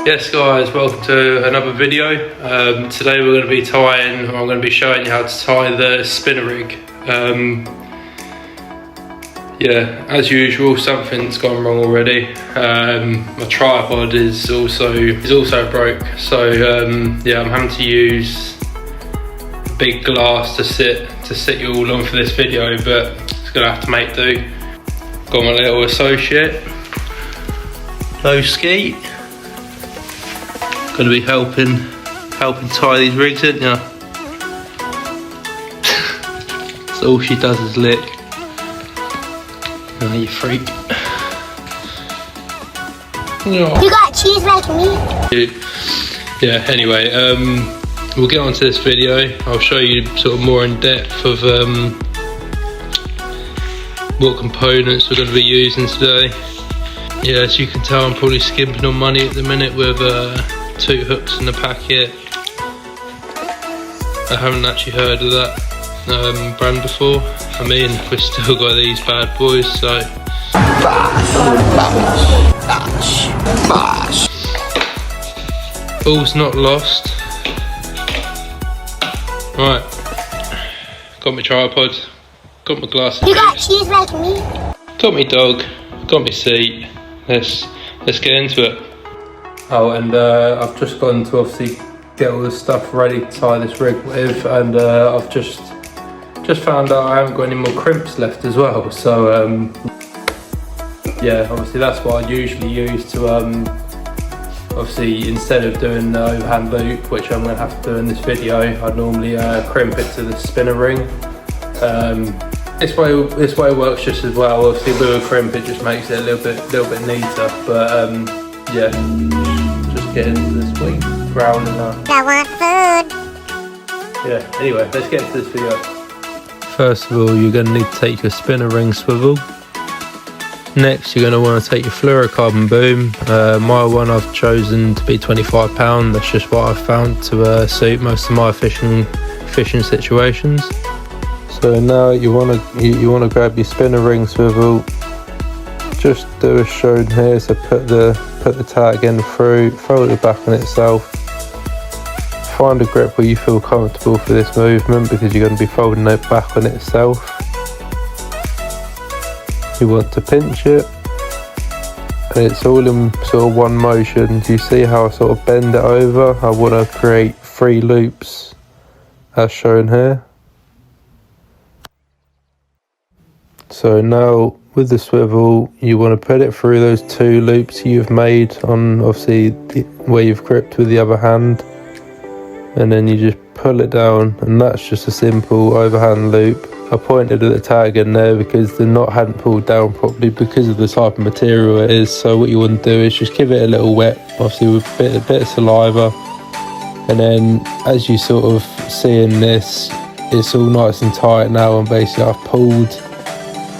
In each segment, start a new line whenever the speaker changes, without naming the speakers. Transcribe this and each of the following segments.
Yes guys, welcome to another video. Today we're going to be tying, or I'm going to be showing you how to tie the spinner rig. Yeah, as usual, something's gone wrong already. My tripod is also broke, so yeah, I'm having to use a big glass to sit you all on for this video, but it's going to have to make do. Got my little associate, Low Ski. Going to be helping tie these rigs in, yeah. So all she does is lick. Oh, you freak.
You got cheese like me?
Yeah, anyway, we'll get on to this video. I'll show you sort of more in depth of what components we're going to be using today. Yeah, as you can tell, I'm probably skimping on money at the minute with 2 hooks in the packet. I haven't actually heard of that brand before. I mean, we've still got these bad boys, so all's not lost. Right, got my tripod, got my glasses.
You got cheese like me?
Got my dog, got my seat. Let's get into it. Oh, and I've just gone to obviously get all the stuff ready to tie this rig with, and I've just found out I haven't got any more crimps left as well. So yeah, obviously that's what I usually use to obviously instead of doing the overhand loop, which I'm going to have to do in this video, I normally crimp it to the spinner ring. This way it works just as well. Obviously with a crimp it just makes it a little bit neater, but yeah, just get into this week growling now.
I want food.
Yeah, anyway, let's get into this video. First of all, you're going to need to take your spinner ring swivel. Next, you're going to want to take your fluorocarbon boom. My one I've chosen to be £25. That's just what I've found to suit most of my fishing situations. So now you want to grab your spinner ring swivel. Just do as shown here. So put the tag in through, fold it back on itself. Find a grip where you feel comfortable for this movement, because you're going to be folding it back on itself. You want to pinch it, and it's all in sort of one motion. Do you see how I sort of bend it over? I want to create 3 loops as shown here. So now with the swivel, you want to put it through those 2 loops you've made on obviously where you've gripped with the other hand, and then you just pull it down, and that's just a simple overhand loop. I pointed at the tag in there because the knot hadn't pulled down properly because of the type of material it is. So what you want to do is just give it a little wet, obviously with a bit of saliva, and then as you sort of see in this, it's all nice and tight now, and basically I've pulled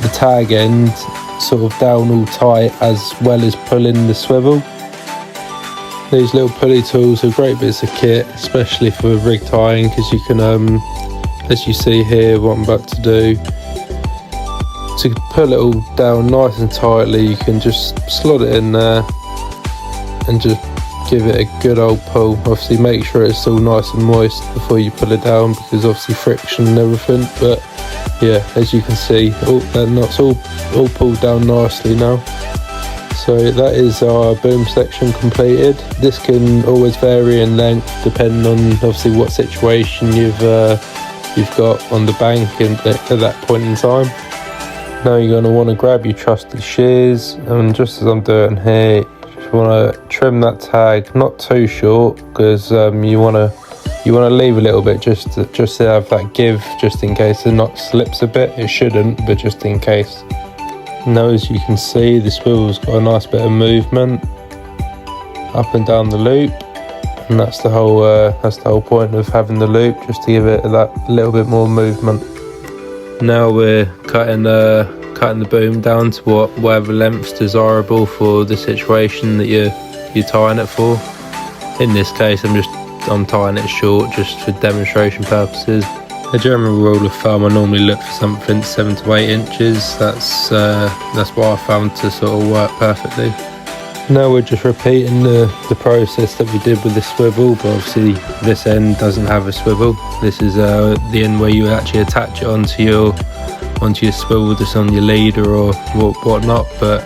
the tag end sort of down all tight as well as pulling the swivel. These little pulley tools are great bits of kit, especially for rig tying, because you can, as you see here, what I'm about to do, to pull it all down nice and tightly, you can just slot it in there and just give it a good old pull. Obviously make sure it's all nice and moist before you pull it down, because obviously friction and everything. But yeah, as you can see, that knot's all pulled down nicely now. So that is our boom section completed. This can always vary in length depending on obviously what situation you've got on the bank at that point in time. Now you're going to want to grab your trusted shears, and just as I'm doing here, you just want to trim that tag not too short, because you want to leave a little bit just to have that give, just in case the knot slips a bit. It shouldn't, but just in case. Now as you can see, the swivel's got a nice bit of movement up and down the loop, and that's the whole point of having the loop, just to give it that little bit more movement. Now we're cutting the boom down to whatever length's desirable for the situation that you're tying it for. In this case, I'm tying it short just for demonstration purposes. A general rule of thumb, I normally look for something 7 to 8 inches. That's what I found to sort of work perfectly. Now we're just repeating the process that we did with the swivel, but obviously this end doesn't have a swivel. This is the end where you actually attach it onto your swivel, just on your leader or whatnot. But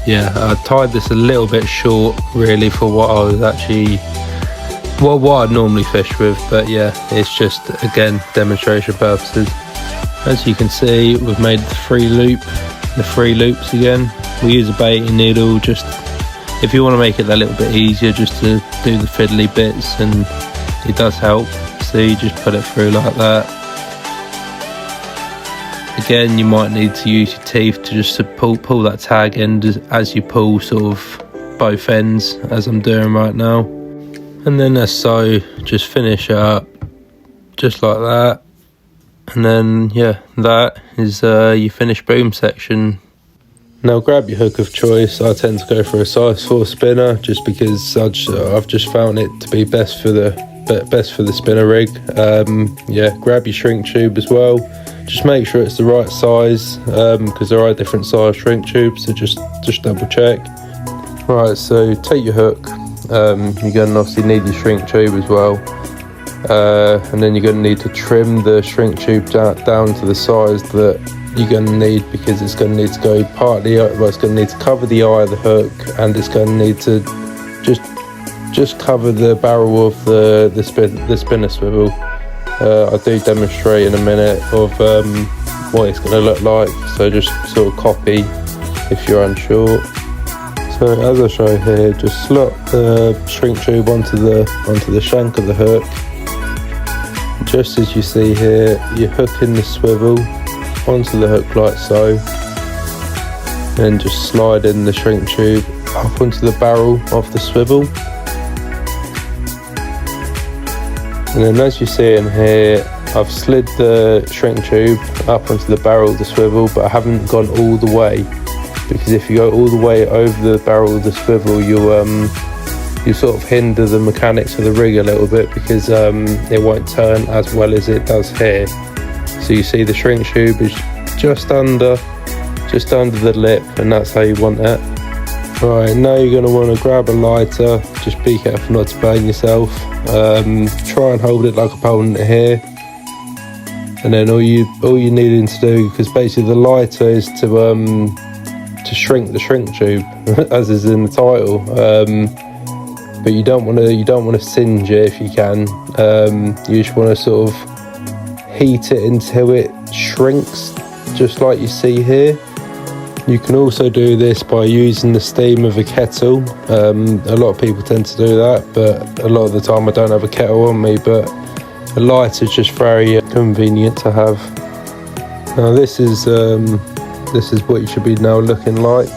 yeah, I tied this a little bit short really for what I was actually what I'd normally fish with, but yeah, it's just again demonstration purposes. As you can see, we've made the three loops again. We use a baiting needle just if you want to make it that little bit easier, just to do the fiddly bits, and it does help. So you just put it through like that. Again, you might need to use your teeth to just pull that tag end as you pull sort of both ends, as I'm doing right now. And then as so, just finish it up just like that. And then yeah, that is your finished boom section. Now grab your hook of choice. I tend to go for a size 4 spinner just because I've just found it to be best for the spinner rig. Yeah, grab your shrink tube as well. Just make sure it's the right size because there are different size shrink tubes, so just double check. Right, so take your hook. You're going to obviously need your shrink tube as well. And then you're going to need to trim the shrink tube down to the size that you're going to need, because it's going to need to go it's going to need to cover the eye of the hook, and it's going to need to just cover the barrel of the spinner swivel. I do demonstrate in a minute of what it's going to look like, so just sort of copy if you're unsure. So as I show here, just slot the shrink tube onto the shank of the hook. Just as you see here, you're hooking the swivel onto the hook like so, and just slide in the shrink tube up onto the barrel of the swivel. And then as you see in here, I've slid the shrink tube up onto the barrel of the swivel, but I haven't gone all the way, because if you go all the way over the barrel of the swivel, you sort of hinder the mechanics of the rig a little bit, because it won't turn as well as it does here. So you see the shrink tube is just under the lip, and that's how you want it. Right, now you're going to want to grab a lighter. Just be careful not to burn yourself. Try and hold it like I'm holding it here. And then all you're needing to do, because basically the lighter is to shrink the shrink tube, as is in the title. But you don't want to singe it if you can. You just want to sort of heat it until it shrinks, just like you see here. You can also do this by using the steam of a kettle. A lot of people tend to do that, but a lot of the time I don't have a kettle on me, but a lighter is just very convenient to have. Now this is what you should be now looking like.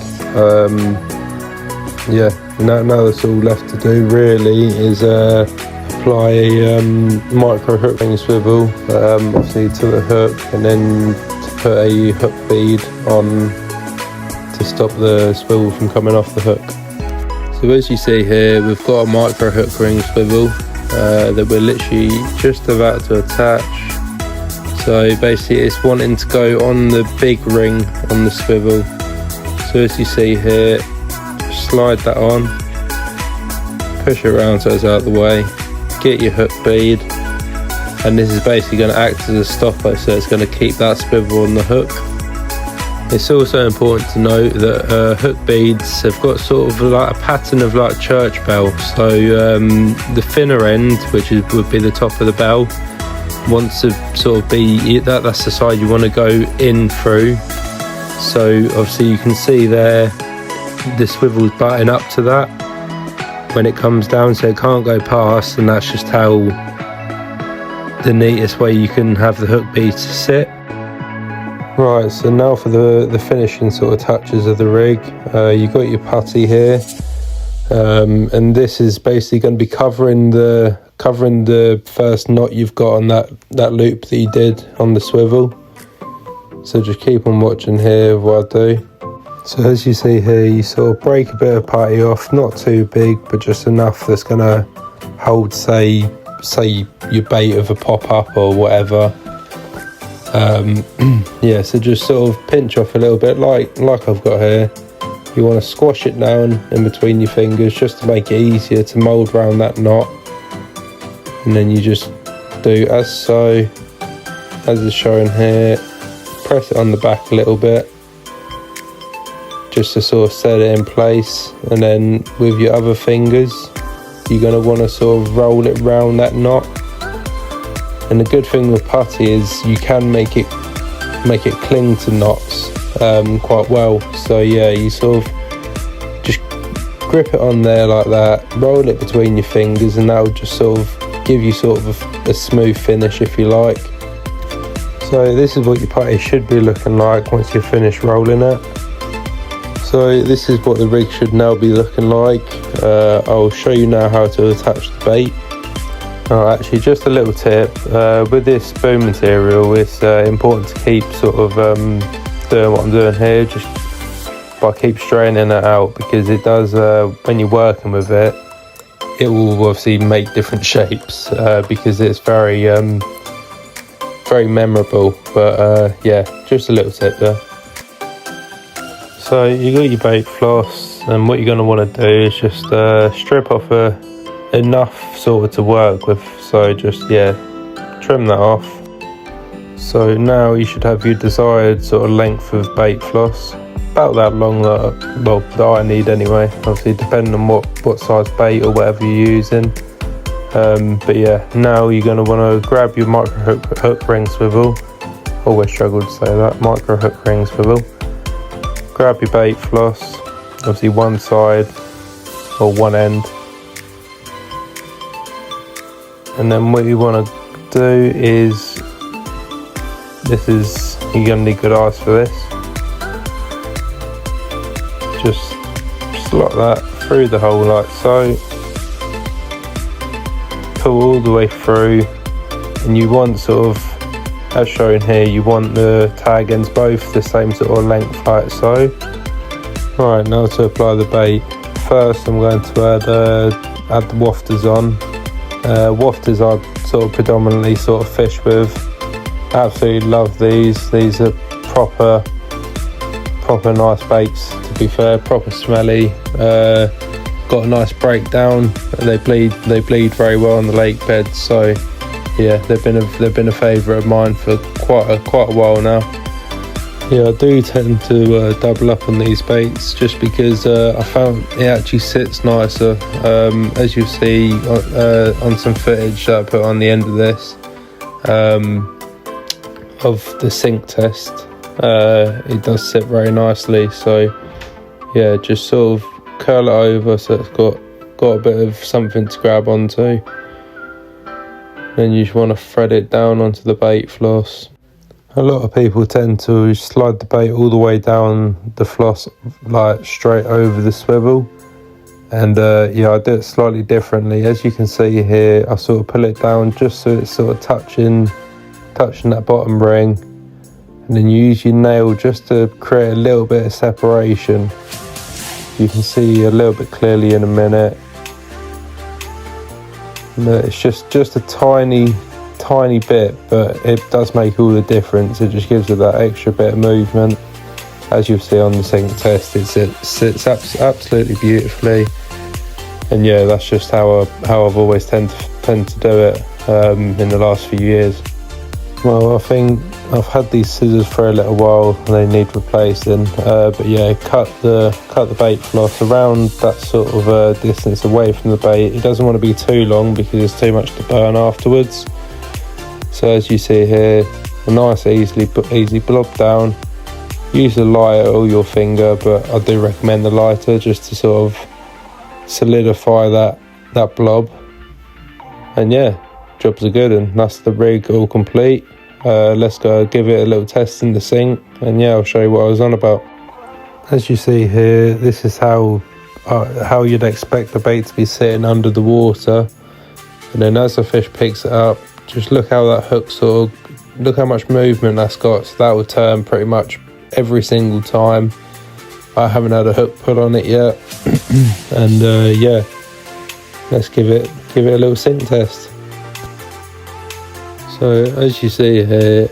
Yeah, now that's all left to do really is apply a micro hook ring swivel, obviously to the hook, and then to put a hook bead on to stop the swivel from coming off the hook. So as you see here, we've got a micro hook ring swivel that we're literally just about to attach. So basically it's wanting to go on the big ring on the swivel. So as you see here, slide that on, push it around so it's out of the way, get your hook bead, and this is basically going to act as a stopper, so it's going to keep that swivel on the hook. It's also important to note that hook beads have got sort of like a pattern of like church bell. So the thinner end, which would be the top of the bell, wants to sort of be that's the side you want to go in through. So obviously you can see there the swivel's butting up to that when it comes down, so it can't go past, and that's just how the neatest way you can have the hook bead to sit. Right, so now for the finishing sort of touches of the rig. You've got your putty here, and this is basically going to be covering the first knot you've got on that loop that you did on the swivel. So just keep on watching here what I do. So as you see here, you sort of break a bit of putty off, not too big, but just enough that's going to hold, say your bait of a pop-up or whatever. Yeah, so just sort of pinch off a little bit like I've got here, you want to squash it down in between your fingers just to make it easier to mould around that knot. And then you just do as so, as is shown here. Press it on the back a little bit just to sort of set it in place, and then with your other fingers you're going to want to sort of roll it round that knot. And the good thing with putty is you can make it cling to knots quite well. So yeah, you sort of just grip it on there like that, roll it between your fingers, and that'll just sort of give you sort of a smooth finish if you like. So this is what your putty should be looking like once you're finished rolling it. So this is what the rig should now be looking like. I'll show you now how to attach the bait. Actually, just a little tip, with this spoon material, it's important to keep sort of doing what I'm doing here, just by keep straightening it out, because it does, when you're working with it, it will obviously make different shapes, because it's very memorable. But yeah, just a little tip there. So you got your bait floss, and what you're going to want to do is just strip off enough sort of to work with. So just, yeah, trim that off. So now you should have your desired sort of length of bait floss, about that long, that I need anyway, obviously depending on what size bait or whatever you're using. But yeah, now you're going to want to grab your micro hook ring swivel. Always struggle to say that, micro hook ring swivel. Grab your bait floss, obviously one side or one end, and then what you want to do is, you're going to need good eyes for this. Just slot that through the hole like so, pull all the way through, and you want sort of, as shown here, you want the tag ends both the same sort of length like so. Right, now to apply the bait. First I'm going to add the wafters on. Wafters I sort of predominantly sort of fish with. Absolutely love these. These are proper nice baits, to be fair, proper smelly. Got a nice breakdown. They bleed very well on the lake bed, so yeah, they've been a favourite of mine for quite a while now. Yeah, I do tend to double up on these baits just because I found it actually sits nicer. As you see on some footage that I put on the end of this of the sink test, it does sit very nicely. So yeah, just sort of curl it over so it's got a bit of something to grab onto. Then you just want to thread it down onto the bait floss. A lot of people tend to slide the bait all the way down the floss, like straight over the swivel. And yeah, I do it slightly differently. As you can see here, I sort of pull it down just so it's sort of touching that bottom ring. And then you use your nail just to create a little bit of separation. You can see a little bit clearly in a minute. It's just a tiny bit, but it does make all the difference. It just gives it that extra bit of movement. As you'll see on the sink test, it sits absolutely beautifully. And yeah, that's just how I've always tend to do it in the last few years. Well, I think I've had these scissors for a little while and they need replacing, but yeah, cut the bait floss around that sort of distance away from the bait. It doesn't want to be too long because there's too much to burn afterwards. So as you see here, a nice easy blob down. Use the lighter or your finger, but I do recommend the lighter just to sort of solidify that blob. And yeah, jobs are good, and that's the rig all complete. Let's go give it a little test in the sink, and yeah, I'll show you what I was on about. As you see here, this is how you'd expect the bait to be sitting under the water. And then as the fish picks it up, just look how that hook look how much movement that's got. So that will turn pretty much every single time. I haven't had a hook put on it yet. And yeah, let's give it a little sink test. So as you see here,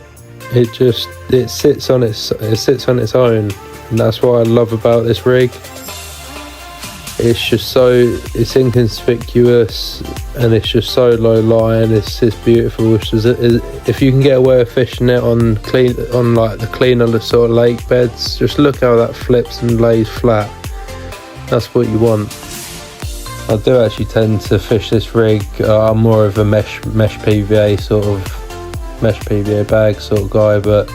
it sits on its own. And that's what I love about this rig. It's inconspicuous, and it's just so low lying. It's beautiful. If you can get away with fishing it on like the cleaner sort of lake beds, just look how that flips and lays flat. That's what you want. I do actually tend to fish this rig. I'm more of a mesh PVA bag sort of guy, but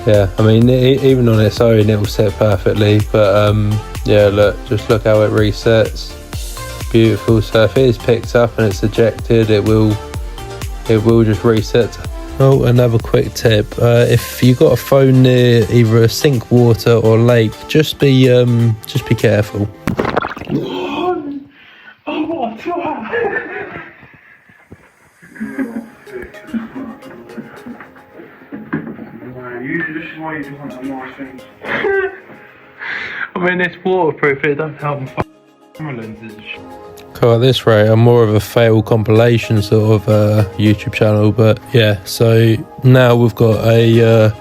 yeah, I mean, even on its own it will set perfectly, but yeah, just look how it resets. Beautiful. So if it is picked up and it's ejected, it will just reset. Oh, another quick tip: if you got a phone near either a sink, water, or lake, just be careful. I mean, it's waterproof, it don't help my camera lenses. At this rate, I'm more of a fail compilation sort of YouTube channel, but yeah, so now we've got a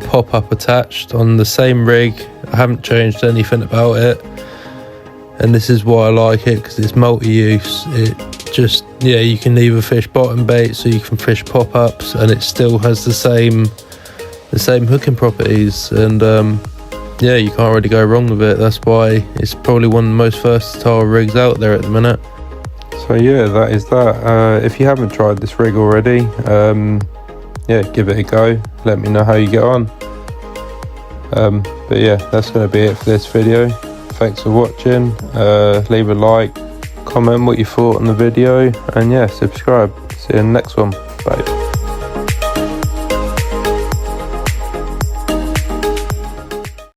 pop-up attached on the same rig. I haven't changed anything about it, and this is why I like it, because it's multi-use. It just, yeah, you can either fish bottom bait, so you can fish pop-ups, and it still has the same hooking properties, and yeah, you can't really go wrong with it. That's why it's probably one of the most versatile rigs out there at the minute. So yeah, that is that. If you haven't tried this rig already, yeah, give it a go. Let me know how you get on. But yeah, that's going to be it for this video. Thanks for watching. Leave a like, comment what you thought on the video, and yeah, subscribe. See you in the next one. Bye.